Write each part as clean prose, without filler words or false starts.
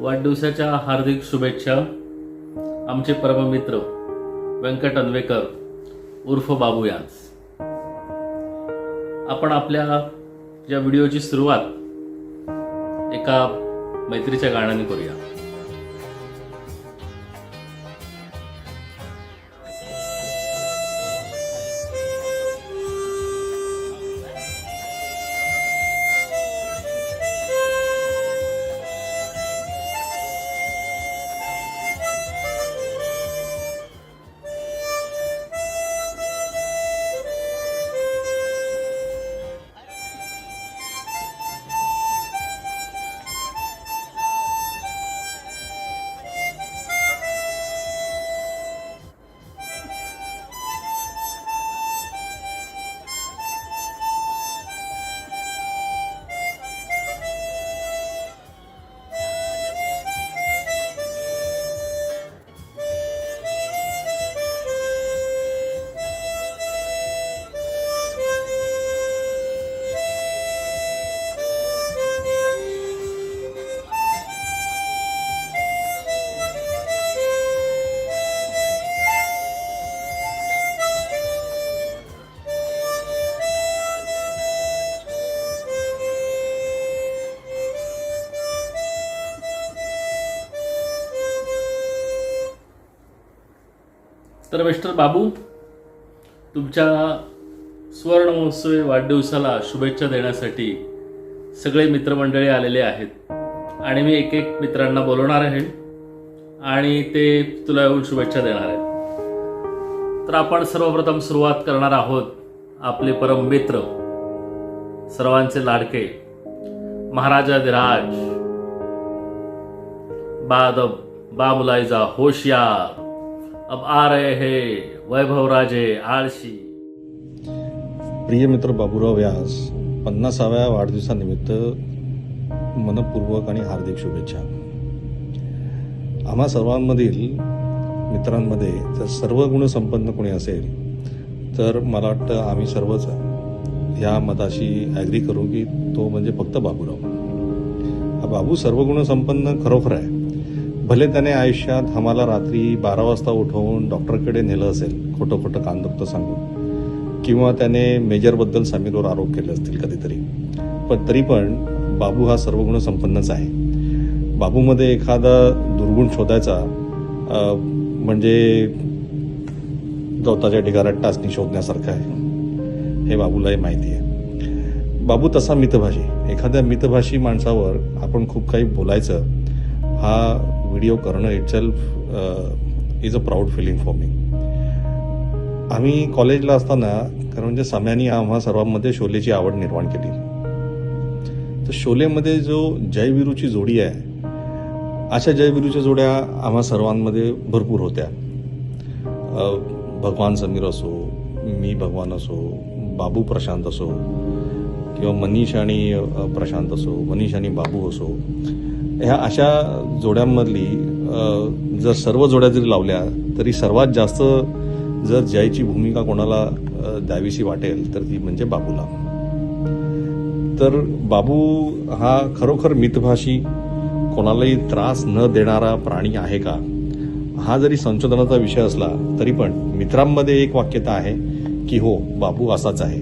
वाढदिवसाच्या हार्दिक शुभेच्छा. आमचे परममित्र व्यंकट अन्वेकर उर्फ बाबू यांस. आपण आपल्या या व्हिडिओची सुरुवात एका मैत्रीच्या गाण्याने करूया. तर मिस्टर बाबू, तुमच्या सुवर्ण महोत्सवी वाढदिवसाला शुभेच्छा देण्यासाठी सगळे मित्रमंडळी आलेले आहेत आणि मी एक एक मित्रांना बोलवणार आहे आणि ते तुला येऊन शुभेच्छा देणार आहेत. तर आपण सर्वप्रथम सुरुवात करणार आहोत आपले परम मित्र, सर्वांचे लाडके महाराजाधिराज बा मुलायजा होशियार, अब आ रहे हैं वैभव राजे आळशी. प्रिय मित्र बाबूराव व्यास, 50व्या वाढदिवसानिमित्त मनपूर्वक आणि हार्दिक शुभेच्छा. आम्हा सर्वांमधील मित्रांमध्ये जर सर्व गुणसंपन्न कोणी असेल तर मला वाटतं आम्ही सर्वच ह्या मताशी ॲग्री करू की तो म्हणजे फक्त बाबूराव. हा बाबू सर्व गुणसंपन्न खरोखर आहे. भले त्याने आयुष्यात आम्हाला रात्री 12 वाजता उठवून डॉक्टरकडे नेलं असेल खोटं कानदुखतं सांगून, किंवा त्याने मेजरबद्दल समीरवर आरोप केले असतील कधीतरी, पण तरी पण बाबू हा सर्वगुण संपन्नच आहे. बाबूमध्ये एखादा दुर्गुण शोधायचा म्हणजे गवताच्या ढिगाऱ्यात टाचणी शोधण्यासारखं आहे, हे बाबूलाही माहिती आहे. बाबू तसा मितभाषी, एखाद्या मितभाषी माणसावर आपण खूप काही बोलायचं, हा व्हिडिओ करणं itself is a proud feeling for me. आम्ही कॉलेजला असताना खरं म्हणजे सम्यानी आम्हा सर्वांमध्ये शोलेची आवड निर्माण केली. तर शोलेमध्ये जो जयवीरूची जोडी आहे, अशा जयवीरूच्या जोड्या आम्हा सर्वांमध्ये भरपूर होत्या. भगवान समीर असो, मी भगवान असो, बाबू प्रशांत असो, किंवा मनीष आणि प्रशांत असो, मनीष आणि बाबू असो, ह्या अशा जोड्यांमधली जर सर्व जोड्या जरी लावल्या तरी सर्वात जास्त जर जयची भूमिका कोणाला द्यावीशी वाटेल तर ती म्हणजे बाबूला. तर बाबू हा खरोखर मितभाषी, कोणालाही त्रास न देणारा प्राणी आहे का, हा जरी संशोधनाचा विषय असला तरी पण मित्रांमध्ये एक वाक्यता आहे की हो, बाबू असाच आहे.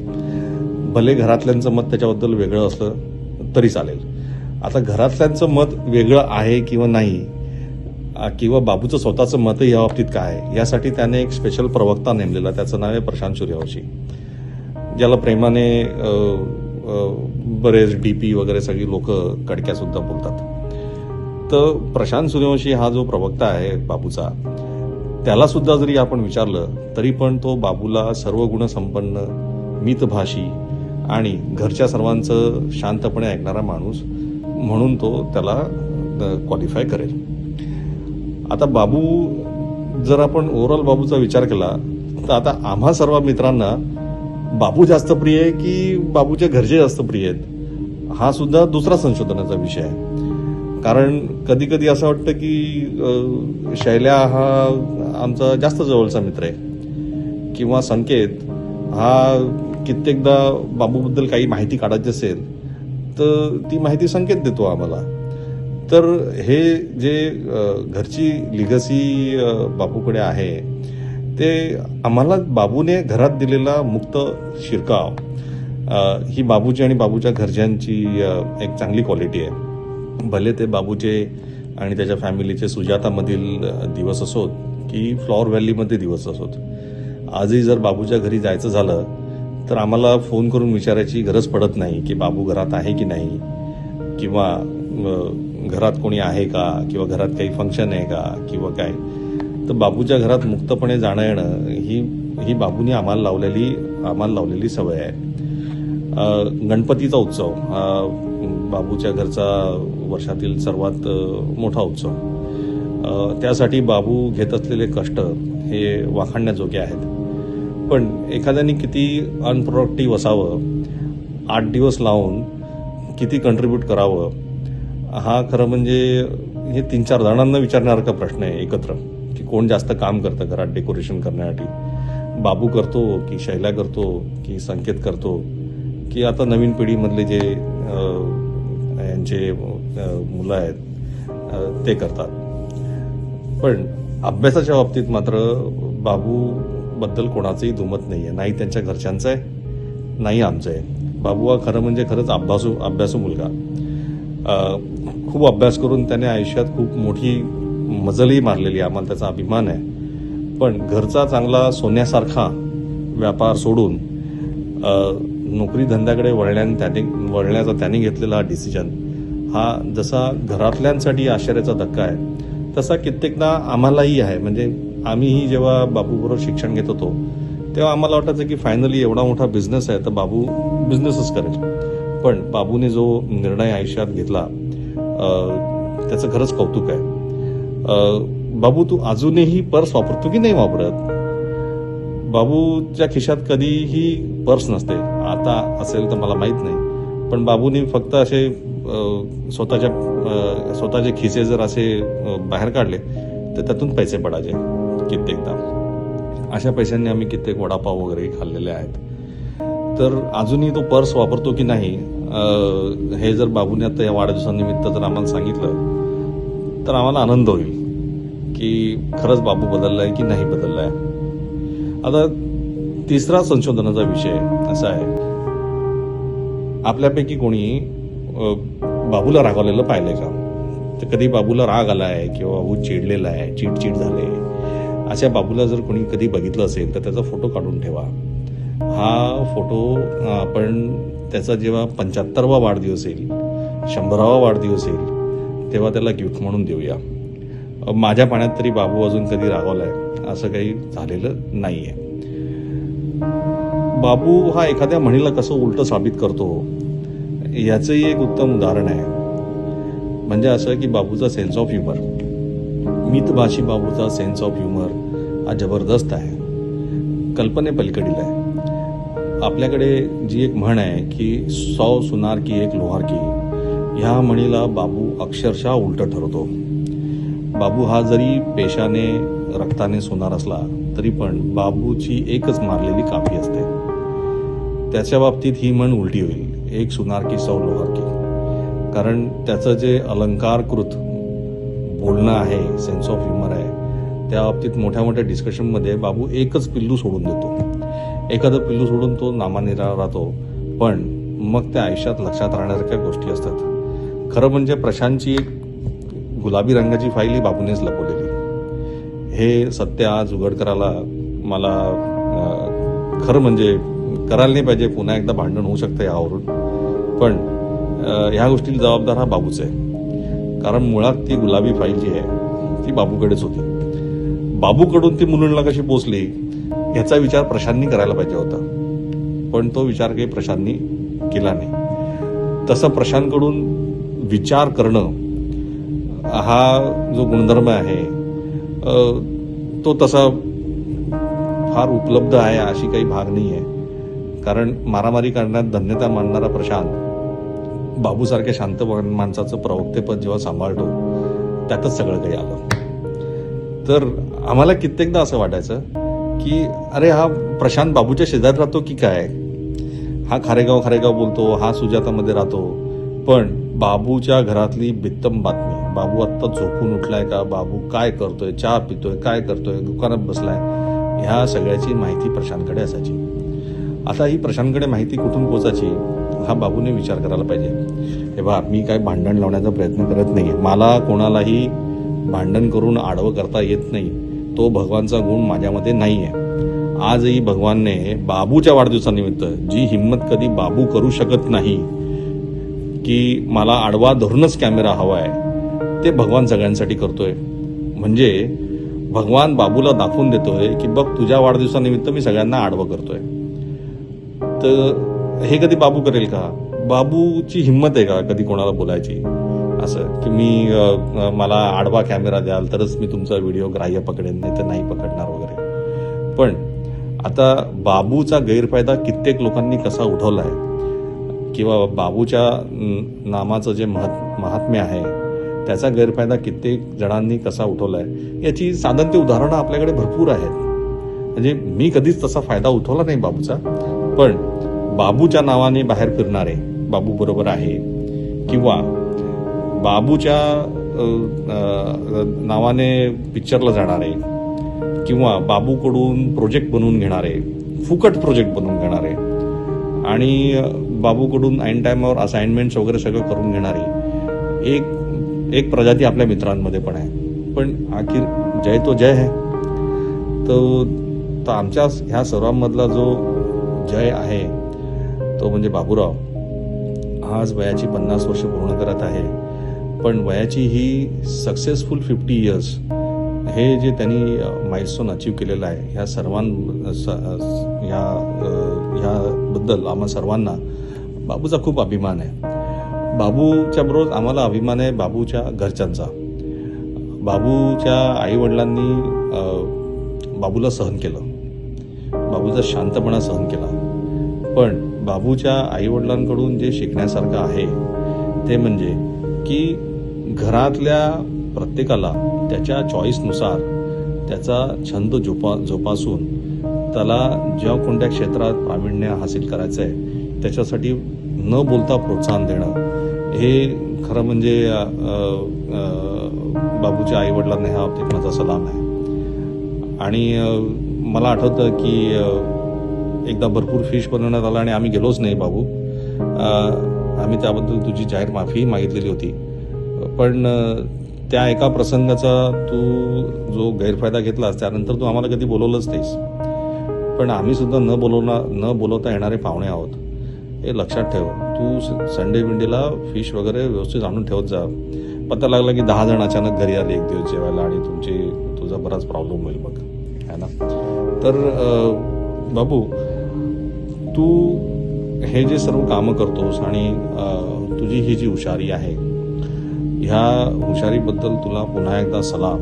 भले घरातल्यांचं मत त्याच्याबद्दल वेगळं असलं तरी चालेल. आता घरातल्यांचं मत वेगळं आहे किंवा नाही, किंवा बाबूचं स्वतःचं मतही या बाबतीत काय आहे, यासाठी त्याने एक स्पेशल प्रवक्ता नेमलेला. त्याचं नाव आहे प्रशांत सूर्यवंशी, ज्याला प्रेमाने बरेच डीपी वगैरे सगळी लोक कडक्या सुद्धा बोलतात. तर प्रशांत सूर्यवंशी हा जो प्रवक्ता आहे बाबूचा, त्याला सुद्धा जरी आपण विचारलं तरी पण तो बाबूला सर्व गुण संपन्न, मितभाषी आणि घरच्या सर्वांचं शांतपणे ऐकणारा माणूस म्हणून तो त्याला क्वालिफाय करेल. आता बाबू, जर आपण ओव्हरऑल बाबूचा विचार केला तर आता आम्हा सर्व मित्रांना बाबू जास्त प्रिय आहे की बाबूच्या घरचे जास्त प्रिय आहेत, हा सुद्धा दुसरा संशोधनाचा विषय आहे. कारण कधी कधी असं वाटतं की शैल्या हा आमचा जास्त जवळचा मित्र आहे, किंवा संकेत हा कित्येकदा बाबूबद्दल काही माहिती काढायची असेल तर ती माहिती संकेत देतो आम्हाला. तर हे जे घरची लिगसी बाबूकडे आहे ते आम्हाला बाबूने घरात दिलेला मुक्त शिरकाव ही बाबूची आणि बाबूच्या घरच्यांची एक चांगली क्वालिटी आहे. भले ते बाबूचे आणि त्याच्या फॅमिलीचे सुजातामधील दिवस असोत की फ्लॉवर व्हॅलीमध्ये दिवस असोत, आजही जर बाबूच्या घरी जायचं झालं तर आम्हाला फोन करून विचारायची गरज पडत नाही की बाबू घरात आहे की नाही, किंवा घरात कोणी आहे का, किंवा घरात काही फंक्शन आहे का किंवा काय. तर बाबूच्या घरात मुक्तपणे जाणं येणं ही बाबूने आम्हाला लावलेली सवय आहे. गणपतीचा उत्सव हा बाबूच्या घरचा वर्षातील सर्वात मोठा उत्सव. त्यासाठी बाबू घेत असलेले कष्ट हे वाखाणण्याजोगे आहेत. पण एखाद्याने किती अनप्रोडक्टिव्ह असावं, 8 दिवस लावून किती कंट्रीब्यूट करावं, हा खरं म्हणजे हे 3-4 जणांना विचारण्यासारखा प्रश्न आहे एकत्र, की कोण जास्त काम करतं घरात डेकोरेशन करण्यासाठी. बाबू करतो की शैला करतो की संकेत करतो की आता नवीन पिढीमधले जे यांचे मुलं आहेत ते करतात. पण अभ्यासाच्या बाबतीत मात्र बाबूबद्दल कोणाचंही दुमत नाही आहे, नाही त्यांच्या घरच्यांचं आहे नाही आमचं आहे. बाबू हा खरंच अभ्यासू मुलगा. खूप अभ्यास करून त्याने आयुष्यात खूप मोठी मजलही मारलेली आहे, आम्हाला त्याचा अभिमान आहे. पण घरचा चांगला सोन्यासारखा व्यापार सोडून नोकरी धंद्याकडे वळण्याचा त्याने घेतलेला हा डिसिजन हा जसा घरातल्यांसाठी आश्चर्याचा धक्का आहे तसा कित्येकदा आम्हालाही आहे. म्हणजे आम्हीही जेव्हा बाबूबरोबर शिक्षण घेत होतो तेव्हा आम्हाला वाटायचं की फायनली एवढा मोठा बिझनेस आहे तर बाबू बिझनेसच करेल. पण बाबूने जो निर्णय आयुष्यात घेतला त्याचं खरंच कौतुक आहे. बाबू तू अजूनही पर्स वापरतो की नाही वापरत? बाबूच्या खिशात कधीही पर्स नसते. आता असेल तर मला माहीत नाही, पण बाबूने फक्त असे स्वतःचे खिसे जर असे बाहेर काढले तर त्यातून पैसे पडायचे कित्येकदा. अशा पैशांनी आम्ही कित्येक वडापाव वगैरे खाल्लेले आहेत. तर अजूनही तो पर्स वापरतो की नाही हे जर बाबूने आता या वाढदिवसानिमित्त जर आम्हाला सांगितलं तर आम्हाला आनंद होईल की खरंच बाबू बदललाय की नाही बदललाय. आता तिसरा संशोधनाचा विषय असा आहे, आपल्यापैकी कोणी बाबूला रागवलेलं पाहिलंय का? तर कधी बाबूला राग आलाय किंवा बाबू चिडलेला आहे, चिडचिड झाले, अशा बाबूला जर कोणी कधी बघितलं असेल तर त्याचा फोटो काढून ठेवा. हा फोटो आपण त्याचा जेव्हा 75वा वाढदिवस येईल, 100वा वाढदिवस येईल तेव्हा त्याला गिफ्ट म्हणून देऊया. माझ्या पाण्यात तरी बाबू अजून कधी रागवलाय असं काही झालेलं नाहीये. बाबू हा एखाद्या म्हणीला कसं उलट साबित करतो याचंही एक उत्तम उदाहरण आहे. म्हणजे असं की बाबूचा सेन्स ऑफ ह्युमर, मितभाषी बाबूचा सेन्स ऑफ ह्युमर हा जबरदस्त आहे, कल्पनेपलीकडील आहे. आपल्याकडे जी एक म्हण आहे की 100 सुनार की एक लोहार की, ह्या म्हणीला बाबू अक्षरशः उलट ठरवतो. बाबू हा जरी पेशाने रक्ताने सोनार असला तरी पण बाबूची एकच मारलेली काफी असते. त्याच्या बाबतीत ही म्हण उलटी होईल, 1 सुनार की 100 लोहार की. कारण त्याचं जे अलंकारकृत बोलणं आहे, सेन्स ऑफ ह्युमर आहे, त्या बाबतीत मोठ्या मोठ्या डिस्कशनमध्ये बाबू एकच पिल्लू सोडून देतो. एखादं पिल्लू सोडून तो नामानिराळा राहतो, पण मग त्या आयुष्यात लक्षात राहण्यासारख्या गोष्टी असतात. खरं म्हणजे प्रशांतची एक गुलाबी रंगाची फाईल ही बाबूनेच लपवलेली. हे सत्य आज उघड करायला मला खरं म्हणजे करायला नाही पाहिजे, पुन्हा एकदा भांडण होऊ शकतं यावरून, पण ह्या गोष्टीला जबाबदार हा बाबूच आहे. कारण मुळात ती गुलाबी फाईल जी आहे ती बाबूकडेच होती. बाबूकडून ती मुलुंडला कशी पोचली याचा विचार प्रशांतनी करायला पाहिजे होता, पण तो विचार काही प्रशांतनी केला नाही. तसं प्रशांतकडून विचार करणं हा जो गुणधर्म आहे तो तसा फार उपलब्ध आहे अशी काही भाग नाही आहे. कारण मारामारी करण्यात धन्यता मानणारा प्रशांत बाबूसारख्या शांत माणसाचं प्रवक्तेपद जेव्हा सांभाळतो त्यातच सगळं काही आलं. तर आम्हाला कित्येकदा असं वाटायचं की अरे हा प्रशांत बाबूच्या शेजारी राहतो की काय, हा खारेगाव बोलतो, हा सुजातामध्ये राहतो, पण बाबूच्या घरातली बित्तम बातमी, बाबू आत्ता झोपून उठलाय का, बाबू काय करतोय, चहा पितोय, काय करतोय, दुकानात बसलाय, ह्या सगळ्याची माहिती प्रशांतकडे असायची. आता ही प्रशांतकडे माहिती कुठून पोचायची हा बाबूने विचार करायला पाहिजे. हे बा, मी काय भांडण लावण्याचा प्रयत्न करत नाही, मला कोणालाही भांडण करून आडवं करता येत नाही, तो भगवानचा गुण माझ्यामध्ये नाही आहे. आजही भगवानने बाबूच्या वाढदिवसानिमित्त जी हिंमत कधी बाबू करू शकत नाही की मला आडवा धरूनच कॅमेरा हवा आहे, ते भगवान सगळ्यांसाठी करतोय. म्हणजे भगवान बाबूला दाखवून देतोय की बघ, तुझ्या वाढदिवसानिमित्त मी सगळ्यांना आडवं करतोय. तर हे कधी बाबू करेल का? बाबूची हिंमत आहे का कधी कोणाला बोलायची असं की मी मला आडवा कॅमेरा द्याल तरच मी तुमचा व्हिडिओ ग्राह्य पकडेन, नाही तर नाही पकडणार वगैरे. पण आता बाबूचा गैरफायदा कित्येक लोकांनी कसा उठवला आहे किंवा बाबूच्या नामाचं जे महात्म्य आहे त्याचा गैरफायदा कित्येक जणांनी कसा उठवला आहे याची साधन ते उदाहरणं आपल्याकडे भरपूर आहेत. म्हणजे मी कधीच तसा फायदा उठवला नाही बाबूचा, पण बाबूच्या नावाने बाहेर फिरणारे, बाबू बरोबर आहे, किंवा बाबूच्या नावाने पिक्चरला जाणारे, किंवा बाबूकडून प्रोजेक्ट बनवून घेणारे, फुकट प्रोजेक्ट बनवून घेणारे, आणि बाबूकडून ऐन टायमावर असाइनमेंट्स वगैरे सगळं करून घेणारी एक प्रजाती आपल्या मित्रांमध्ये पण आहे. पण आखिर जय तो जय आहे. तर आमच्या ह्या सर्वांमधला जो जय आहे तो म्हणजे बाबूराव. आज वयाची 50 वर्ष पूर्ण करत आहे, पण वयाची ही सक्सेसफुल 50 इयर्स हे जे त्यांनी माइलस्टोन अचीव केलेलं आहे, ह्या ह्याबद्दल आम्हा सर्वांना बाबूचा खूप अभिमान आहे. बाबूच्या बरोबर आम्हाला अभिमान आहे बाबूच्या घरच्यांचा. बाबूच्या आईवडिलांनी बाबूला सहन केलं, बाबूचा शांतपणा सहन केला. पण बाबूच्या आईवडिलांकडून जे शिकण्यासारखं आहे ते म्हणजे की घरातल्या प्रत्येकाला त्याच्या चॉईसनुसार त्याचा छंद जोपासून त्याला जेव्हा कोणत्या क्षेत्रात प्रावीण्य हासिल करायचं आहे त्याच्यासाठी न बोलता प्रोत्साहन देणं, हे खरं म्हणजे बाबूच्या आईवडिलांना ह्या बाबतीत माझा सलाम आहे. आणि मला आठवतं की एकदा भरपूर फिश बनवण्यात आला आणि आम्ही गेलोच नाही बाबू. आम्ही त्याबद्दल तुझी जाहीर माफी मागितलेली होती, पण त्या एका प्रसंगाचा तू जो गैरफायदा घेतलास त्यानंतर तू आम्हाला कधी बोलवलंच नाहीस. पण आम्ही सुद्धा न बोलवता येणारे पाहुणे आहोत हे लक्षात ठेव. तू संडे बिंडेला फिश वगैरे व्यवस्थित आणून ठेवत जा. पत्ता लागला की 10 जण अचानक घरी आले एक दिवस जेवायला आणि तुझा बराच प्रॉब्लेम होईल मग, है ना. तर बाबू, तू हे जे सर्व कामं करतोस आणि तुझी ही जी हुशारी आहे, ह्या हुशारीबद्दल तुला पुन्हा एकदा सलाम.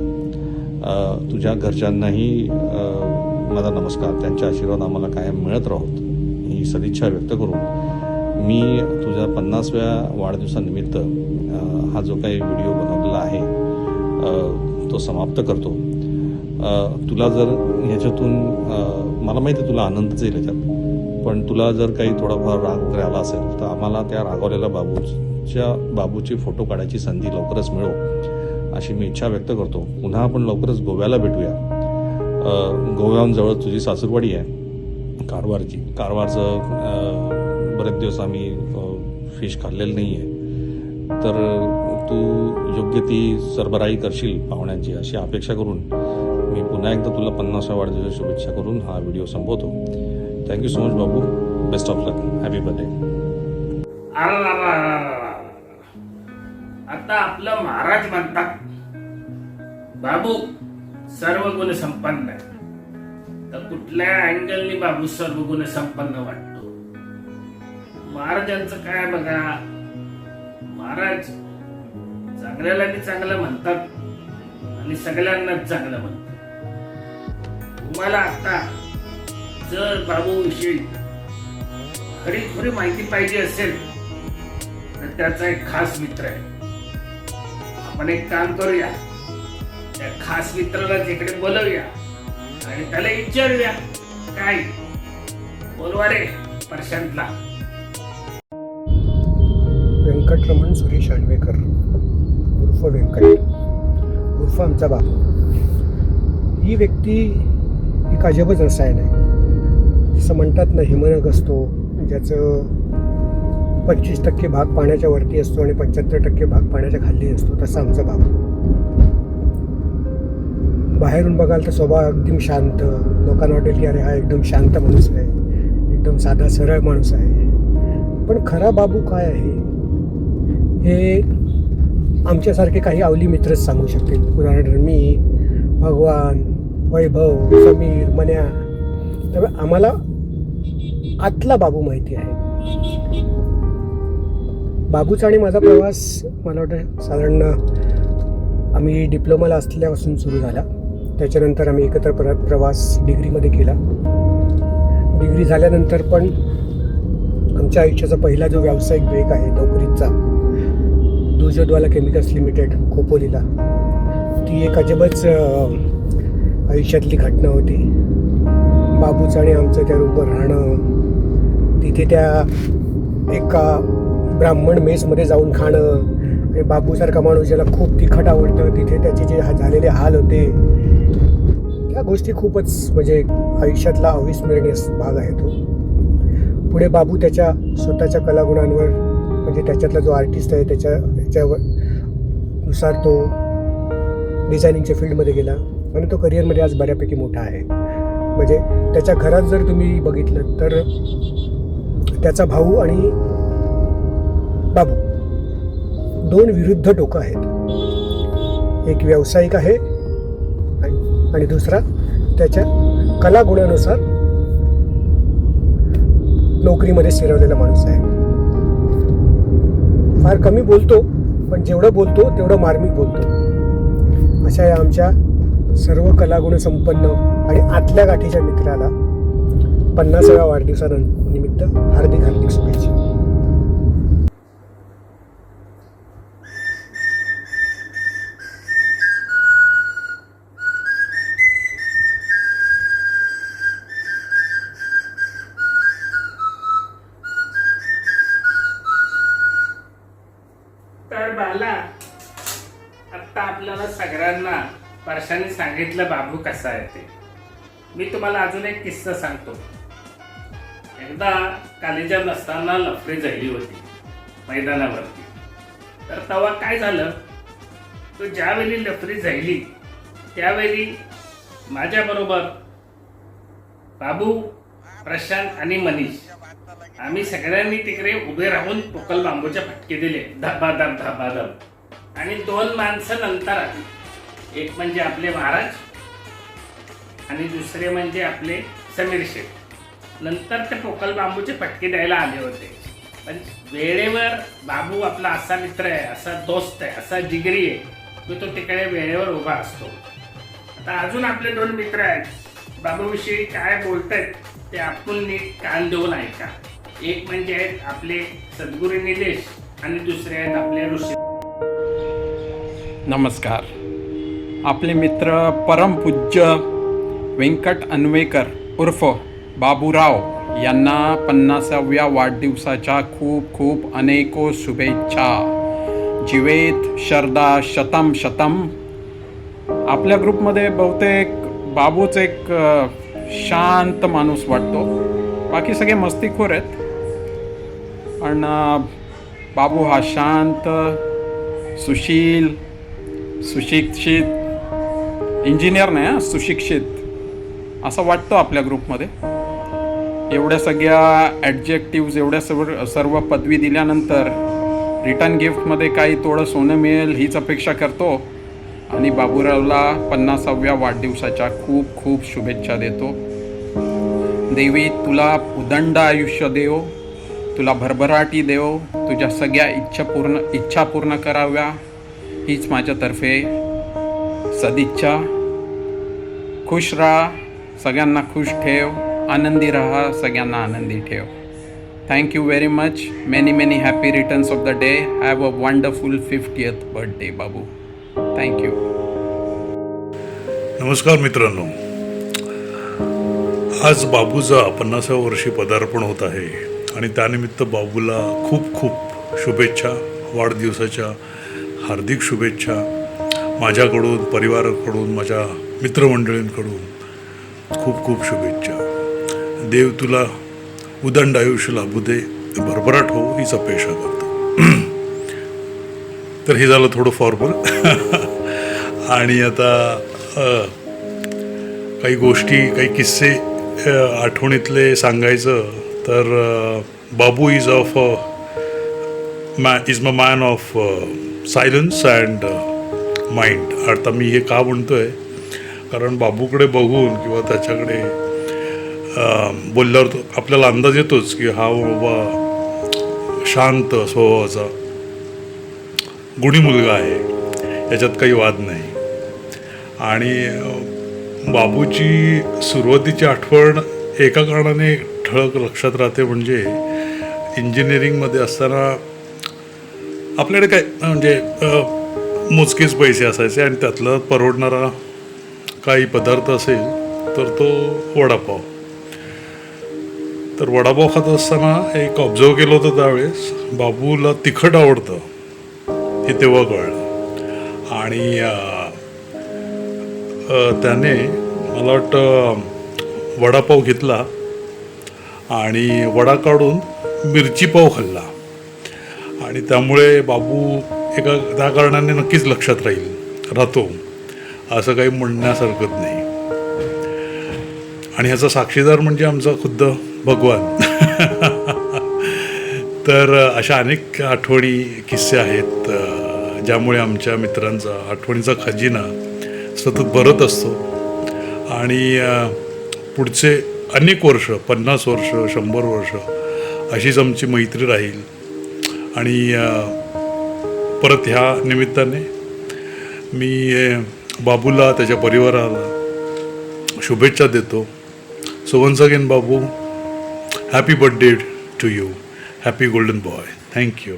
तुझ्या घरच्यांनाही माझा नमस्कार. त्यांचे आशीर्वाद आम्हाला कायम मिळत राहोत ही सदिच्छा व्यक्त करून मी तुझ्या 50व्या वाढदिवसानिमित्त हा जो काही व्हिडिओ बनवलेला आहे तो समाप्त करतो. तुला जर ह्याच्यातून मला माहिती आहे तुला आनंदच येईल ह्याच्यात, पण तुला जर काही थोडाफार राग वगैरे आला असेल तर आम्हाला त्या रागवलेल्या बाबूची फोटो काढायची संधी लवकरच मिळो अशी मी इच्छा व्यक्त करतो. पुन्हा आपण लवकरच गोव्याला भेटूया. गोव्याहून जवळ तुझी सासूरवाडी आहे कारवारचं. बरेच दिवस आम्ही फिश खाल्लेलं नाही आहे, तर तू योग्य ती सरबराही करशील पाहुण्यांची अशी अपेक्षा करून मी पुन्हा एकदा तुला 50व्या वाढदिवसाची शुभेच्छा करून हा व्हिडिओ संपवतो. Thank you so much Babu. Best of luck. Happy birthday. आता आपलं महाराज म्हणतात बाबू सर्व गुण संपन्न आहे, तर कुठल्या अँगलनी बाबू सर्व गुण संपन्न वाटतो. महाराजांचं काय बघा, महाराज चांगल्याला बी चांगलं म्हणतात आणि सगळ्यांनाच चांगलं म्हणतात. तुम्हाला आता जर बाबू विषयी खरी माहिती पाहिजे असेल तर त्याचा एक खास मित्र आहे. आपण एक काम करूया, त्या खास मित्राला तिकडे बोलवूया आणि त्याला विचारूया. काय बोलवा रे प्रशांतला. व्यंकटरमण सुरेश आणवेकर उर्फ व्यंकट उर्फ आमचा बाबू. ही व्यक्ती एक अजबच रसायन आहे. जसं म्हणतात ना, हिमनग असतो ज्याचं 25% भाग पाण्याच्या वरती असतो आणि 75% भाग पाण्याच्या खाली असतो, तसा आमचा बाबू. बाहेरून बघाल तर स्वभाव एकदम शांत, लोकांना वाटेल की अरे हा एकदम शांत माणूस आहे, एकदम साधा सरळ माणूस आहे. पण खरा बाबू काय आहे हे आमच्यासारखे काही अवली मित्रच सांगू शकतील. उदाहरणार्थ मी, भगवान, वैभव, समीर, मन्या. त्यामुळे आम्हाला आतला बाबू माहिती आहे. बाबूचा आणि माझा प्रवास मला वाटतं साधारण आम्ही डिप्लोमाला असल्यापासून सुरू झाला. त्याच्यानंतर आम्ही एकत्र प्रवास डिग्रीमध्ये केला. डिग्री झाल्यानंतर पण आमच्या आयुष्याचा पहिला जो व्यावसायिक ब्रेक आहे नोकरीचा, दुजोदवाला केमिकल्स लिमिटेड खोपोलीला, ती एक अजबच आयुष्यातली घटना होती. बाबूचं आणि आमचं त्या रूमवर राहणं, तिथे त्या एका ब्राह्मण मेसमध्ये जाऊन खाणं, आणि बाबूसारखा माणूस ज्याला खूप तिखट आवडतं तिथे त्याचे जे झालेले हाल होते, त्या गोष्टी खूपच म्हणजे आयुष्यातला अविस्मरणीय भाग आहे तो. पुढे बाबू त्याच्या स्वतःच्या कलागुणांवर, म्हणजे त्याच्यातला जो आर्टिस्ट आहे त्याच्यावर नुसार तो डिझायनिंगच्या फील्डमध्ये गेला आणि तो करिअरमध्ये आज बऱ्यापैकी मोठा आहे. म्हणजे त्याच्या घरात जर तुम्ही बघितलं तर त्याचा भाऊ आणि बाबू दोन विरुद्ध टोकं आहेत. एक व्यावसायिक आहे आणि दुसरा त्याच्या कलागुणानुसार नोकरीमध्ये स्थिरवलेला माणूस आहे. फार कमी बोलतो, पण जेवढं बोलतो तेवढं मार्मिक बोलतो. अशा या आमच्या सर्व कलागुण संपन्न आणि आतल्या गाठीच्या मित्राला 50व्या वाढदिवसानिमित्त हार्दिक हार्दिक शुभेच्छा. तर बाला, आता आपल्याला सगळ्यांना परशाने सांगितलं बाबू कसा आहे ते. मी तुम्हाला अजून एक किस्सा सांगतो. एकदा कॉलेजात नसताना लफडी झाली होती मैदानावरती. तर तेव्हा काय झालं, तो ज्यावेळी लफडी झाली त्यावेळी माझ्याबरोबर बाबू, प्रशांत आणि मनीष आम्ही सगळ्यांनी तिकडे उभे राहून पोकल बांबूचे फटके दिले, धबाधब धबाधब. आणि 2 माणसं नंतर आली. एक म्हणजे आपले महाराज आणि दुसरे म्हणजे आपले समीर शेठ. नंतर ते पोकल बांबूचे फटके द्यायला आले होते. पण वेळेवर बाबू आपला असा मित्र आहे, असा दोस्त आहे, असा जिगरी आहे की तो तिकडे वेळेवर उभा असतो. आता अजून आपले 2 मित्र आहेत, बाबूविषयी काय बोलतायत ते आपण नीट कान देऊन ऐका. एक म्हणजे आहेत आपले सद्गुरू निलेश आणि दुसरे आहेत आपले ऋषी. नमस्कार. आपले मित्र परमपूज्य व्यंकट अन्वेकर उर्फ बाबूराव यांना 50व्या वाढदिवसाच्या खूप खूप अनेको शुभेच्छा. जीवेत शरदा शतम शतम. आपल्या ग्रुपमध्ये बहुतेक बाबूच एक शांत माणूस वाटतो, बाकी सगळे मस्तीखोर आहेत. पण बाबू हा शांत, सुशील, सुशिक्षित, इंजिनियर नाही सुशिक्षित असं वाटतं आपल्या ग्रुपमध्ये. एवढ्या सगळ्या ॲडजेक्टिव्ज, एवढ्या सर्व पदवी दिल्यानंतर रिटर्न गिफ्टमध्ये काही थोडं सोनं मिळेल हीच अपेक्षा करतो. आणि बाबूरावला 50व्या वाढदिवसाच्या खूप खूप शुभेच्छा देतो. देवी तुला उदंड आयुष्य देव, तुला भरभराटी देव, तुझ्या सगळ्या इच्छा पूर्ण कराव्या हीच माझ्यातर्फे सदिच्छा. खुश राहा, सगळ्यांना खुश ठेव, आनंदी राहा, सगळ्यांना आनंदी ठेव. Thank you very much. Many many happy returns of the day. Have a wonderful 50th birthday Babu. Thank you. नमस्कार मित्रांनो. आज बाबूचा 50व्या वर्षी पदार्पण होत आहे आणि त्यानिमित्त बाबूला खूप खूप शुभेच्छा, वाढदिवसाच्या हार्दिक शुभेच्छा माझ्याकडून, परिवाराकडून, माझ्या मित्रमंडळींकडून खूप खूप शुभेच्छा. देव तुला उदंड आयुष्य लाभू दे, भरभराट हो हीच अपेक्षा करतो. तर हे झालं थोडं फॉर्मल. आणि आता काही गोष्टी, काही किस्से आठवणीतले सांगायचं तर Babu is my man of silence and mind. आता मी हे का म्हणतोय, कारण बाबूकडे बघून किंवा त्याच्याकडे बोलल्यावर आपल्याला अंदाज येतोच की हा बाबा शांत स्वभावाचा गुणी मुलगा आहे, याच्यात काही वाद नाही. आणि बाबूची सुरुवातीची आठवण एका कारणाने ठळक लक्षात राहते, म्हणजे इंजिनिअरिंगमध्ये असताना आपल्याकडे काय म्हणजे मोजकेच पैसे असायचे आणि त्यातला परवडणारा काही पदार्थ असेल तर तो वडापाव. तर वडापाव खात असताना एक ऑब्झर्व केलं होतं त्यावेळेस, बाबूला तिखट आवडतं हे तेव्हा कळलं. आणि त्याने मला वाटतं वडापाव घेतला आणि वडा काढून मिरची पाव खाल्ला. आणि त्यामुळे बाबू एका त्या कारणाने नक्कीच लक्षात राहतो, असं काही म्हणण्यासारखंच नाही. आणि ह्याचा साक्षीदार म्हणजे आमचा खुद्द भगवान. तर अशा अनेक आठवणी, किस्से आहेत ज्यामुळे आमच्या मित्रांचा आठवणीचा खजिना सतत भरत असतो. आणि पुढचे अनेक वर्ष, 50 वर्ष, 100 वर्ष अशीच आमची मैत्री राहील. आणि परत ह्या निमित्ताने मी बाबूला, त्याच्या परिवाराला शुभेच्छा देतो. So once again Babu, happy birthday to you, happy golden boy. Thank you.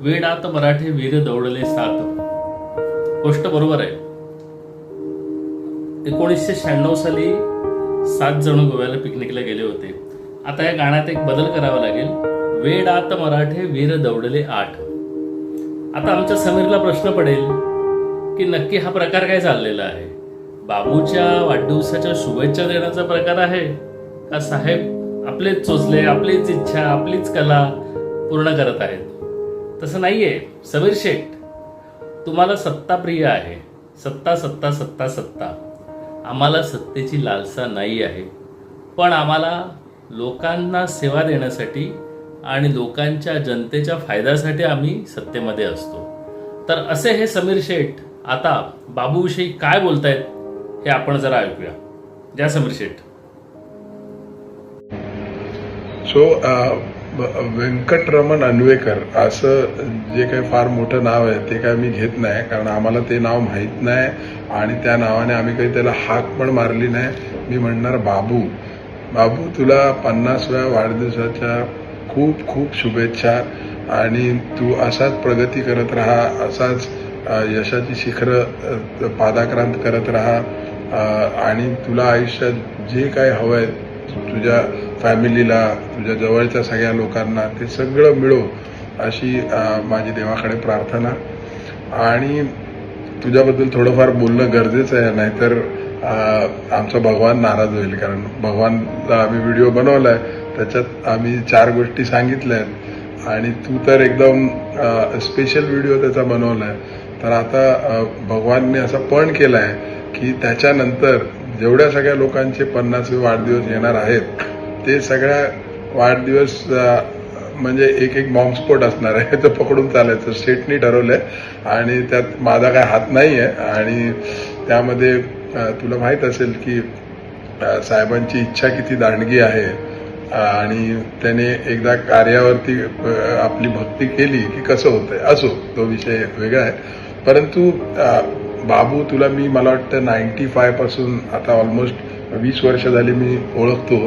वेडात मराठे वीर दौडले सात. गोष्ट बरोबर आहे. 1996 साली 7 जण गोव्याला पिकनिकला गेले होते. आता या गाण्यात एक बदल करावा लागेल. वेडात मराठे वीर दौडले 8. आता आमच्या समीरला प्रश्न पडेल की नक्की हा प्रकार काय चाललेला आहे. बाबूच्या वाढदिवसाच्या शुभेच्छा देण्याचा प्रकार आहे का साहेब आपलेच चोचले, आपलीच इच्छा, आपलीच कला पूर्ण करत आहेत. तसं नाहीये समीर शेठ. तुम्हाला सत्ता प्रिय आहे. सत्ता सत्ता सत्ता सत्ता. आम्हाला सत्तेची लालसा नाही आहे, पण आम्हाला लोकांना सेवा देण्यासाठी आणि लोकांच्या, जनतेच्या फायद्यासाठी आम्ही सत्तेमध्ये असतो. तर असे हे समीर शेठ आता बाबूविषयी काय बोलतायत हे आपण जरा ऐकूया. ज्या समीर शेठ. व्यंकटरमण अन्वेकर असं जे काही फार मोठं नाव आहे ते काय मी घेत नाही, कारण आम्हाला ते नाव माहीत नाही आणि त्या नावाने आम्ही काही त्याला हाक पण मारली नाही. मी म्हणणार बाबू. बाबू, तुला 50व्या वाढदिवसाच्या खूप खूप शुभेच्छा. आणि तू असाच प्रगती करत राहा, असाच यशाची शिखरं पादाक्रांत करत राहा. आणि तुला आयुष्यात जे काय हवं आहे, तुझ्या फॅमिलीला, तुझ्या जवळच्या सगळ्या लोकांना ते सगळं मिळो अशी माझी देवाकडे प्रार्थना. आणि तुझ्याबद्दल थोडंफार बोलणं गरजेचं आहे, नाहीतर आमचा भगवान नाराज होईल. कारण भगवानचा आम्ही व्हिडिओ बनवलाय, त्याच्यात आम्ही 4 गोष्टी सांगितल्या आहेत आणि तू तर एकदम स्पेशल व्हिडिओ त्याचा बनवलाय. तर आता भगवानने असा पण केलाय की त्याच्यानंतर जेवढ्या सगळ्या लोकांचे 50वे वाढदिवस येणार आहेत ते सगळ्या वाढदिवस म्हणजे एक एक बॉम्बस्फोट असणार आहे. तर पकडून चालायचं स्टेटनी ठरवलंय आणि त्यात माझा काय हात नाही आहे. आणि त्यामध्ये तुला माहीत असेल की साहेबांची इच्छा किती दांडगी आहे आणि त्याने एकदा कार्यावरती आपली भक्ती केली की कसं होतंय. असो, तो विषय वेगळा आहे. परंतु बाबू तुला मला वाटतं 95 पासून आता ऑलमोस्ट 20 वर्ष झाली मी ओळखतो.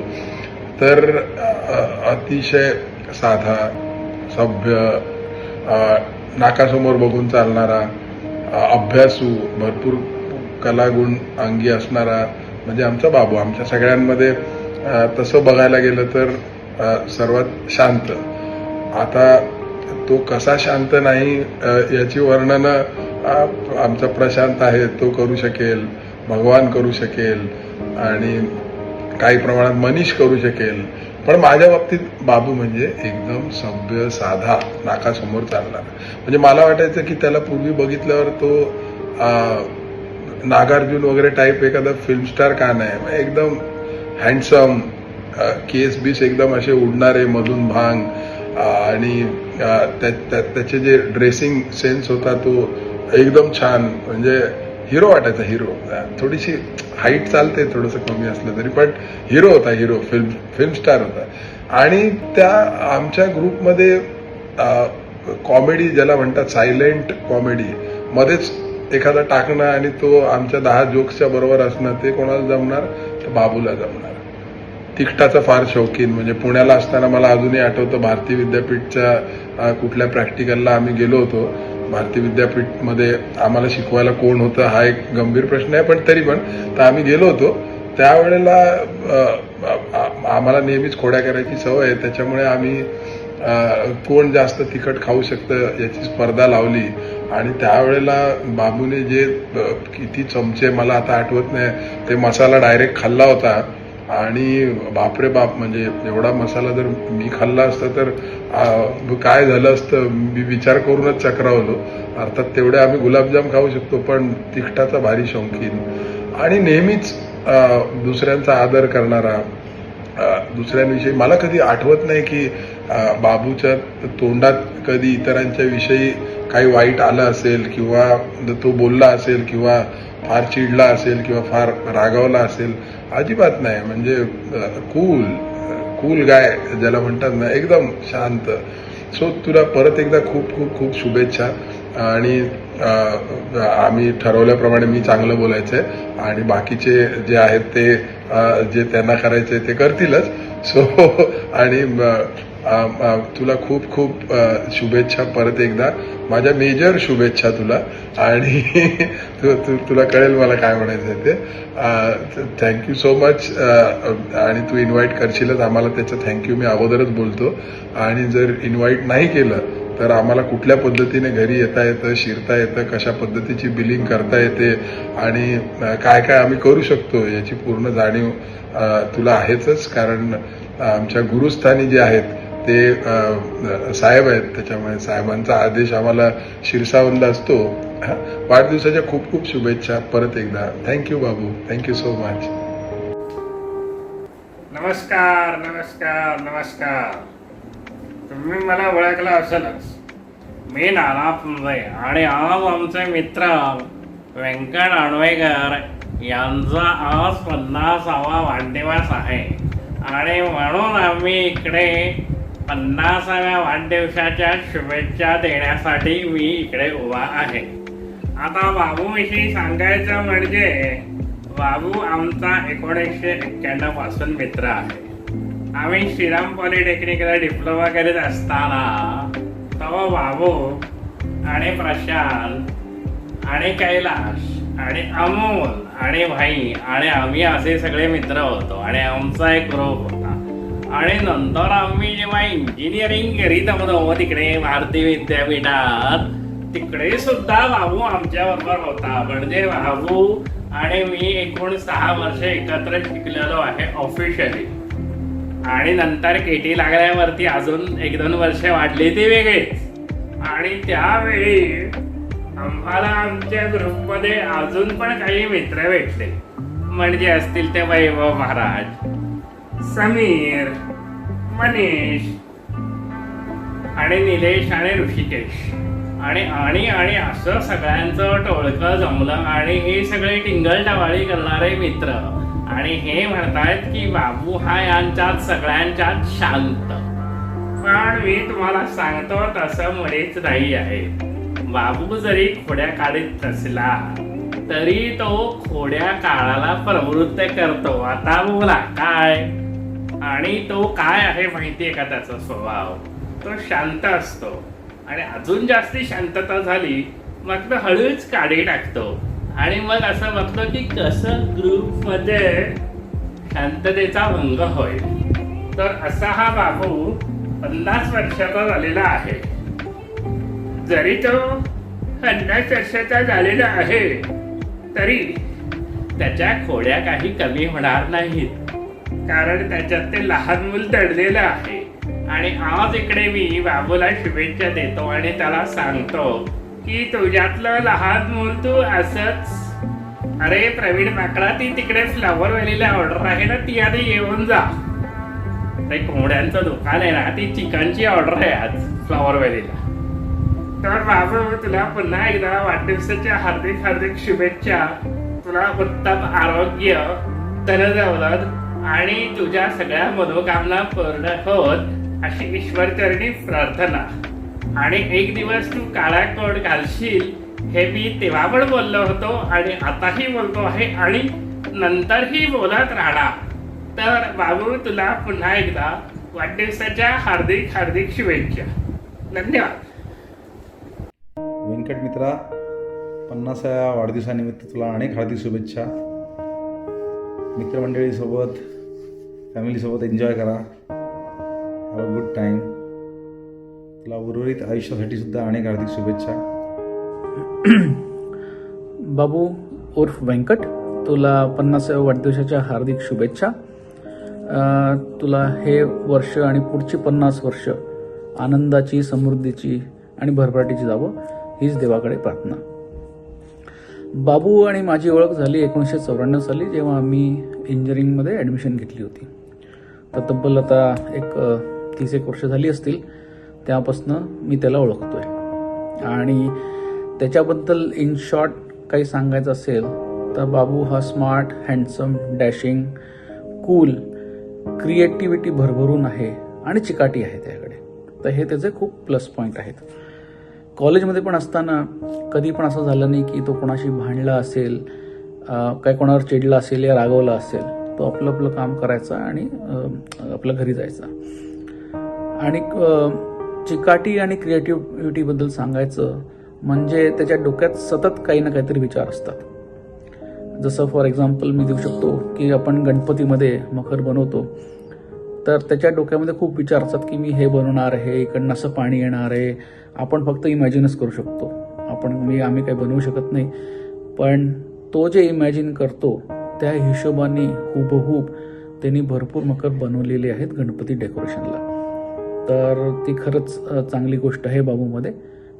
तर अतिशय साधा, सभ्य, नाकासमोर बघून चालणारा, अभ्यासू, भरपूर कलागुण अंगी असणारा म्हणजे आमचा बाबू. आमच्या सगळ्यांमध्ये तसं बघायला गेलं तर सर्वात शांत. आता तो कसा शांत नाही याची वर्णनं आमचा प्रशांत आहे तो करू शकेल, भगवान करू शकेल आणि काही प्रमाणात मनीष करू शकेल. पण माझ्या बाबतीत बाबू म्हणजे एकदम सभ्य, साधा, नाकासमोर चालणार. म्हणजे मला वाटायचं की त्याला पूर्वी बघितल्यावर तो नागार्जुन वगैरे टाईप एखादा फिल्म स्टार का नाही. एकदम हँडसम, केस बीस एकदम असे उडणारे, मधून भांग आणि त्याचे जे ड्रेसिंग सेन्स होता तो एकदम छान. म्हणजे हिरो वाटायचा, हिरो. थोडीशी हाईट चालते थोडंसं कमी असलं तरी, पण हिरो होता, हिरो, फिल्म स्टार होता. आणि त्या आमच्या ग्रुपमध्ये कॉमेडी ज्याला म्हणतात सायलेंट कॉमेडी, मध्येच एखादा टाकणं आणि तो आमच्या 10 जोक्सच्या बरोबर असणं, ते कोणाला जमणार तर बाबूला जमणार. तिखटाचा फार शौकीन. म्हणजे पुण्याला असताना मला अजूनही आठवतं, भारती विद्यापीठच्या कुठल्या प्रॅक्टिकलला आम्ही गेलो होतो. भारती विद्यापीठमध्ये आम्हाला शिकवायला कोण होतं हा एक गंभीर प्रश्न आहे, पण तरी पण तर आम्ही गेलो होतो. त्यावेळेला आम्हाला नेहमीच खोड्या करायची सवय आहे, त्याच्यामुळे आम्ही कोण जास्त तिखट खाऊ शकतं याची स्पर्धा लावली. आणि त्यावेळेला बाबूने जे किती चमचे मला आता आठवत नाही ते मसाला डायरेक्ट खाल्ला होता. आणि बापरे बाप, म्हणजे एवढा मसाला जर मी खाल्ला असता तर काय झालं असतं मी विचार करूनच चक्रावलो. अर्थात तेवढे आम्ही गुलाबजाम खाऊ शकतो, पण तिखटाचा भारी शौकीन आणि नेहमीच दुसऱ्यांचा आदर करणारा. दुसऱ्यांविषयी मला कधी आठवत नाही की बाबूच्या तोंडात कधी इतरांच्या विषयी काही वाईट आलं असेल किंवा तो बोलला असेल किंवा फार चिडला असेल किंवा फार रागावला असेल, अजिबात नाही. म्हणजे कूल गाय ज्याला म्हणतात ना, एकदम शांत. सो तुला परत एकदा खूप खूप खूप शुभेच्छा. आणि आम्ही ठरवल्याप्रमाणे मी चांगलं बोलायचंय आणि बाकीचे जे आहेत ते जे त्यांना करायचंय ते करतीलच. सो आणि तुला खूप खूप शुभेच्छा परत एकदा, माझ्या मेजर शुभेच्छा तुला. आणि तुला कळेल मला काय म्हणायचं ते. Thank you so much. आणि तू इन्व्हाइट करशीलच आम्हाला, त्याचं थँक्यू मी अगोदरच बोलतो. आणि जर इन्व्हाइट नाही केलं तर आम्हाला कुठल्या पद्धतीने घरी येता येतं, शिरता येतं, कशा पद्धतीची बिलिंग करता येते आणि काय काय आम्ही करू शकतो याची पूर्ण जाणीव तुला आहेच. कारण आमच्या गुरुस्थानी जे आहेत ते साहेब आहेत, त्याच्यामुळे साहेबांचा आदेश आम्हाला शिरसावंद असतो. वाढदिवसाच्या खूप खूप शुभेच्छा परत एकदा. थँक्यू बाबू, थँक्यू सो मच. नमस्कार नमस्कार नमस्कार. तुम्ही मला ओळखलं असेलच. मी नाना पुंजे आणि आज आमचे मित्र व्यंकट आणवेकर यांचा आज 50वा वाढदिवस आहे. आणि म्हणून आम्ही इकडे 50व्या वाढदिवसाच्या शुभेच्छा देण्यासाठी मी इकडे उभा आहे. आता बाबूविषयी सांगायचं म्हणजे बाबू आमचा 1991 पासून मित्र आहे. आम्ही श्रीराम पॉलिटेक्निकला डिप्लोमा करीत असताना तेव्हा बाबू आणि प्रशांत आणि कैलाश आणि अमोल आणि भाई आणि आम्ही असे सगळे मित्र होतो आणि आमचा एक ग्रुप होता. आणि नंतर आम्ही जेव्हा इंजिनिअरिंग करीत होतो तिकडे भारती विद्यापीठात, तिकडे सुद्धा बाबू आमच्या बरोबर होता. म्हणजे बाबू आणि मी एकूण 6 वर्ष एकत्र शिकलेलो आहे ऑफिशियली. आणि नंतर केटी लागल्यावरती अजून 1-2 वर्ष वाढली ती वेगळीच. आणि त्यावेळी आम्हाला आमच्या ग्रुपमध्ये अजून पण काही मित्र भेटले. म्हणजे असतील ते वैभव महाराज, समीर, मनीष आणि निलेश आणि ऋषिकेश आणि आणि आणि असं सगळ्यांचं टोळकं जमलं. आणि हे सगळे टिंगल-टवाळी करणारे मित्र. आणि हे म्हणतायत की बाबू हा यांच्यात सगळ्यांच्यात शांत. पण मी तुम्हाला सांगतो तसं मुळीच नाही आहे. बाबू जरी खोड्या काढीत नसला तरी तो खोड्या काळाला प्रवृत्त करतो. आता बोला काय? आणि तो काय आहे माहितीये का त्याचा स्वभाव? तो शांत असतो आणि अजून जास्ती शांतता झाली मग तो हळूच काढी टाकतो आणि मग असं बघतो की कसं ग्रुप मध्ये शांततेचा भंग होईल. तर असा हा बाबू 50 वर्षाचा झालेला आहे. जरी तो 50 वर्षाचा झालेला आहे तरी त्याच्या खोड्या काही कमी होणार नाहीत, कारण त्याच्यात ते लहान मूल दडलेलं आहे. आणि आज इकडे मी बाबूला शुभेच्छा देतो आणि त्याला सांगतो की तुझ्यातलं लहान मूल तू असंच. अरे प्रवीण माकडा, ती तिकडे फ्लावर व्हॅलीला ऑर्डर आहे ना, ती आधी येऊन जा. ते कोंबड्यांचं दुकान आहे ना, ती चिकनची ऑर्डर आहे आज फ्लावर व्हॅलीला. तर बाबू, तुला पुन्हा एकदा वाढदिवसाच्या हार्दिक हार्दिक शुभेच्छा. तुला उत्तम आरोग्य, धनदौलत आणि तुझ्या सगळ्या मनोकामना पूर्ण होत अशी ईश्वरचरणी प्रार्थना. आणि एक दिवस तू काळा कोट घालशील हे मी तेव्हा पण बोललो होतो आणि आताही बोलतो आहे आणि नंतरही बोलत राहणार. तर बाबू, तुला पुन्हा एकदा वाढदिवसाच्या हार्दिक हार्दिक शुभेच्छा. धन्यवाद. व्यंकट मित्रा, 50व्या वाढदिवसानिमित्त तुला अनेक हार्दिक शुभेच्छा. मित्रमंडळीसोबत, फॅमिलीसोबत एन्जॉय करा. Have a good time. तुला उर्वरित आयुष्यासाठी सुद्धा अनेक हार्दिक शुभेच्छा. बाबू उर्फ व्यंकट, तुला 50व्या वाढदिवसाच्या हार्दिक शुभेच्छा. तुला हे वर्ष आणि पुढची 50 वर्ष आनंदाची, समृद्धीची आणि भरभराटीची जावं हीच देवाकडे प्रार्थना. बाबू आणि माझी ओळख झाली 1994 साली, जेव्हा आम्ही इंजिनिअरिंगमध्ये ॲडमिशन घेतली होती. तर तब्बल आता एक 30 वर्ष झाली असतील तेव्हापासून मी त्याला ओळखतोय. आणि त्याच्याबद्दल इन शॉर्ट काही सांगायचं असेल तर बाबू हा smart, handsome, dashing, cool, creativity भरभरून आहे आणि चिकाटी आहे त्याकडे. तर हे त्याचे खूप प्लस पॉईंट आहेत. कॉलेजमध्ये पण असताना कधी पण असं झालं नाही की तो कोणाशी भांडला असेल, काय कोणावर चिडला असेल या रागवला असेल. तो आपलं आपलं काम करायचा आणि आपल्या घरी जायचा. आणि चिकाटी आणि क्रिएटिव्हिटीबद्दल सांगायचं म्हणजे त्याच्या डोक्यात सतत काही ना काहीतरी विचार असतात. जसं फॉर एक्झाम्पल मी देऊ शकतो की आपण गणपतीमध्ये मखर बनवतो तर त्याच्या डोक्यामध्ये खूप विचार असतात की मी हे बनवणार आहे, इकडनं असं पाणी येणार आहे. आपण फक्त इमॅजिनच करू शकतो, आम्ही काही बनवू शकत नाही. पण तो जे इमॅजिन करतो त्या हिशोबाने हुबहूब त्यांनी भरपूर मखर बनवलेले आहेत गणपती डेकोरेशनला. तर ती खरंच चांगली गोष्ट आहे बाबूमध्ये.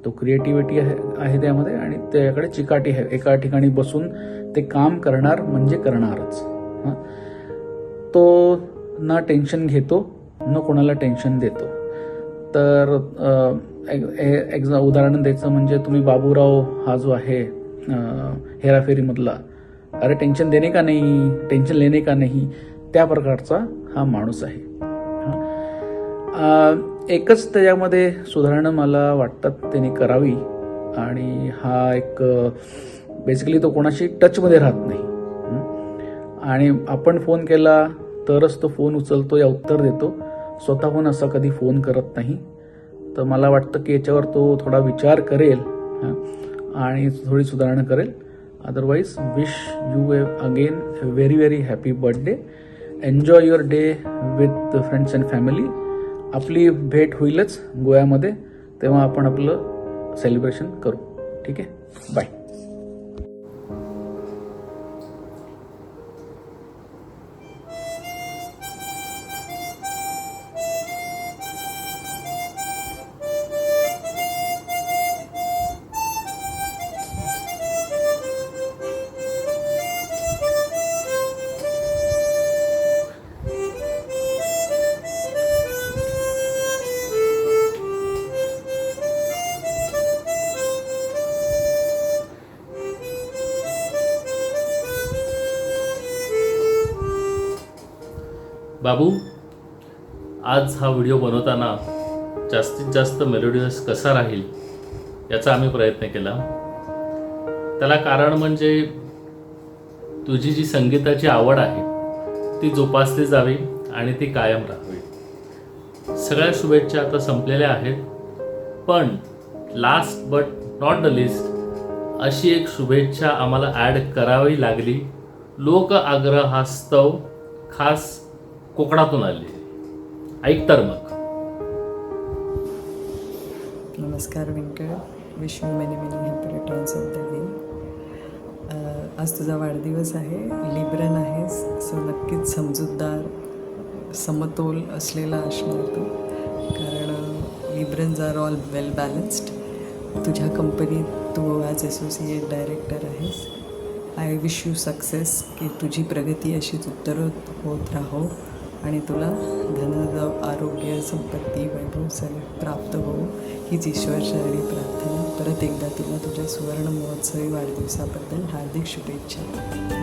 तो क्रिएटिव्हिटी आहे त्यामध्ये आणि त्याच्याकडे चिकाटी आहे. एका ठिकाणी बसून ते काम करणार म्हणजे करणारच. तो ना टेन्शन घेतो न कोणाला टेन्शन देतो. तर उदाहरण द्यायचं म्हणजे तुम्ही बाबूराव हा जो आहे हेराफेरीमधला, अरे टेन्शन देणे का नाही, टेन्शन लेणे का नाही, त्या प्रकारचा हा माणूस आहे. एकच त्याच्यामध्ये सुधारणा मला वाटतात त्यांनी करावी आणि हा एक बेसिकली तो कोणाशी टचमध्ये राहत नाही. आणि आपण फोन केला तरच तो फोन उचलतो या उत्तर देतो, स्वतःहून असा कधी फोन करत नाही. तर मला वाटतं की याच्यावर तो थोडा विचार करेल आणि थोडी सुधारणा करेल. Otherwise wish you again very very happy birthday. Enjoy your day with friends and family. आपली भेट होईलच गोव्यामध्ये, तेव्हा आपण आपलं सेलिब्रेशन करू. ठीक आहे, बाय. बाबू, आज हा व्हिडिओ बनवताना जास्तीत जास्त मेलोडियस कसा राहील याचा आम्ही प्रयत्न केला. त्याला कारण म्हणजे तुझी जी संगीताची आवड आहे ती जोपासली जावी आणि ती कायम राहावी. सगळ्या शुभेच्छा आता संपलेल्या आहेत, पण last but not the list अशी एक शुभेच्छा आम्हाला ॲड करावी लागली. लोक आग्रहास्तव खास कोकणातून आली. ऐक तर मग. नमस्कार Venkat, wish you many many happy returns of the day. आज तुझा वाढदिवस आहे, लिब्रन आहेस, सो नक्कीच समजूतदार, समतोल असलेला असणार तू, कारण लिब्रन्स आर ऑल वेल बॅलन्स्ड. तुझ्या कंपनीत तू ॲज असोसिएट डायरेक्टर आहेस. आय विश यू सक्सेस, की तुझी प्रगती अशीच उत्तरोत्तर होत राहो आणि तुला धन, आरोग्य, संपत्ती, वैभव सर्व प्राप्त हो, हीच ईश्वरचरणी प्रार्थना. परत एकदा तुला तुझ्या सुवर्ण महोत्सवी वाढदिवसाबद्दल हार्दिक शुभेच्छा.